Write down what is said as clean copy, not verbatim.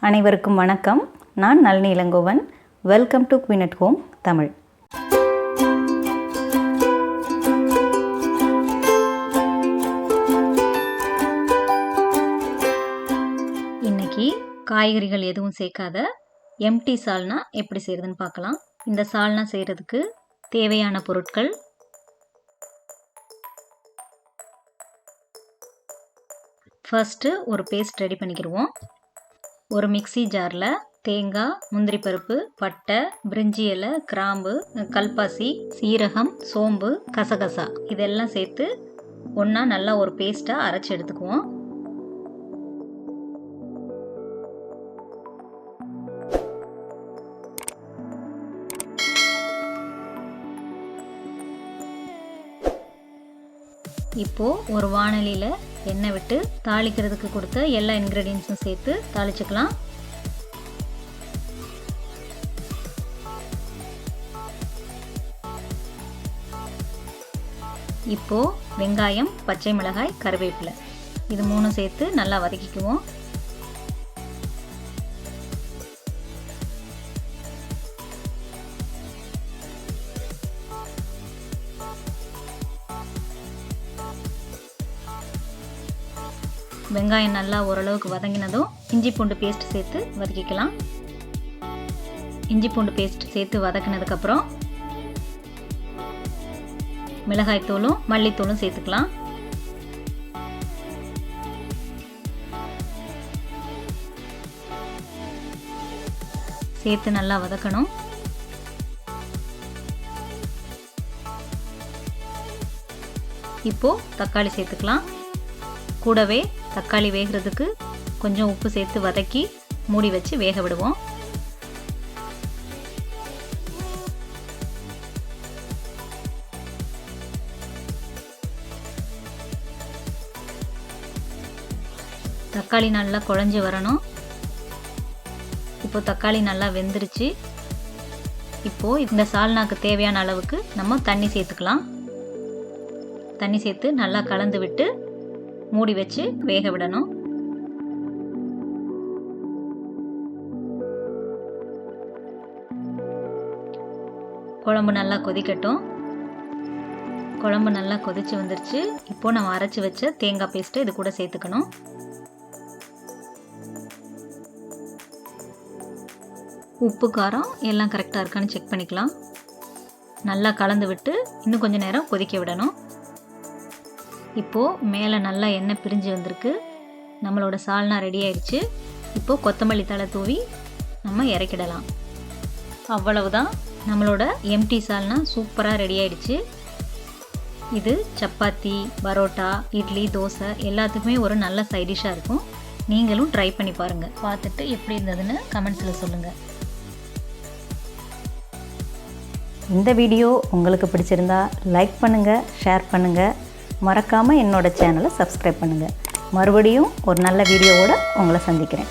அனைவருக்கும் வணக்கம். நான் Nalini Ilangovan. Welcome to queen at home Tamil. இன்னைக்கு காய்கறிகள் எதுவும் சேர்க்காத எம்டி சால்னா எப்படி செய்கிறதுன்னு பார்க்கலாம். இந்த சால்னா செய்கிறதுக்கு தேவையான பொருட்கள்: ஃபர்ஸ்ட்டு ஒரு பேஸ்ட் ரெடி பண்ணிக்கிடுவோம். ஒரு மிக்ஸி ஜாரில் தேங்காய், முந்திரி பருப்பு, பட்டை, பிரிஞ்சி இலை, கிராம்பு, கல்பாசி, சீரகம், சோம்பு, கசகசா இதெல்லாம் சேர்த்து ஒன்றா நல்லா ஒரு பேஸ்ட்டாக அரைச்சி எடுத்துக்குவோம். இப்போது ஒரு வாணலியில் எண்ணெய் விட்டு தாளிக்கிறதுக்கு கொடுத்த எல்லா இன்க்ரீடியன்ஸும் சேர்த்து தாளிச்சுக்கலாம். இப்போது வெங்காயம், பச்சை மிளகாய், கருவேப்பிலை இது மூணும் சேர்த்து நல்லா வதக்கிக்குவோம். வெங்காயம் நல்லா ஓரளவுக்கு வதங்கினதும் இஞ்சி பூண்டு பேஸ்ட் சேர்த்து வதக்கிக்கலாம். இஞ்சி பூண்டு பேஸ்ட் சேர்த்து வதக்கினதுக்கப்புறம் மிளகாய்த்தூளும் மல்லித்தூளும் சேர்த்துக்கலாம். சேர்த்து நல்லா வதக்கணும். இப்போ தக்காளி சேர்த்துக்கலாம். கூடவே தக்காளி வேகிறதுக்கு கொஞ்சம் உப்பு சேர்த்து வதக்கி மூடி வச்சு வேக விடுவோம். தக்காளி நல்லா குழஞ்சி வரணும். இப்போ தக்காளி நல்லா வெந்துருச்சு. இப்போது இந்த சால்னாக்கு தேவையான அளவுக்கு நம்ம தண்ணி சேர்த்துக்கலாம். தண்ணி சேர்த்து நல்லா கலந்து விட்டு மூடி வச்சு வேக விடணும். குழம்பு நல்லா கொதிக்கட்டும். குழம்பு நல்லா கொதிச்சு வந்துருச்சு. இப்போ நம்ம அரைச்சி வச்ச தேங்காய் பேஸ்ட்டு இது கூட சேர்த்துக்கணும். உப்பு காரம் எல்லாம் கரெக்டாக இருக்கான்னு செக் பண்ணிக்கலாம். நல்லா கலந்து விட்டு இன்னும் கொஞ்சம் நேரம் கொதிக்க விடணும். இப்போது மேலே நல்லா எண்ணெய் பிரிஞ்சு வந்திருக்கு. நம்மளோட சால்னா ரெடி ஆயிடுச்சு. இப்போது கொத்தமல்லி தழை தூவி நம்ம இறக்கிடலாம். அவ்வளவுதான், நம்மளோட எம்டி சால்னா சூப்பராக ரெடி ஆயிடுச்சு. இது சப்பாத்தி, பரோட்டா, இட்லி, தோசை எல்லாத்துக்குமே ஒரு நல்ல சைடிஷாக இருக்கும். நீங்களும் ட்ரை பண்ணி பாருங்கள். பார்த்துட்டு எப்படி இருந்ததுன்னு கமெண்ட்ஸில் சொல்லுங்கள். இந்த வீடியோ உங்களுக்கு பிடிச்சிருந்தா லைக் பண்ணுங்கள், ஷேர் பண்ணுங்கள். மறக்காமல் என்னோட சேனலை சப்ஸ்கிரைப் பண்ணுங்கள். மறுபடியும் ஒரு நல்ல வீடியோவோடு உங்களை சந்திக்கிறேன்.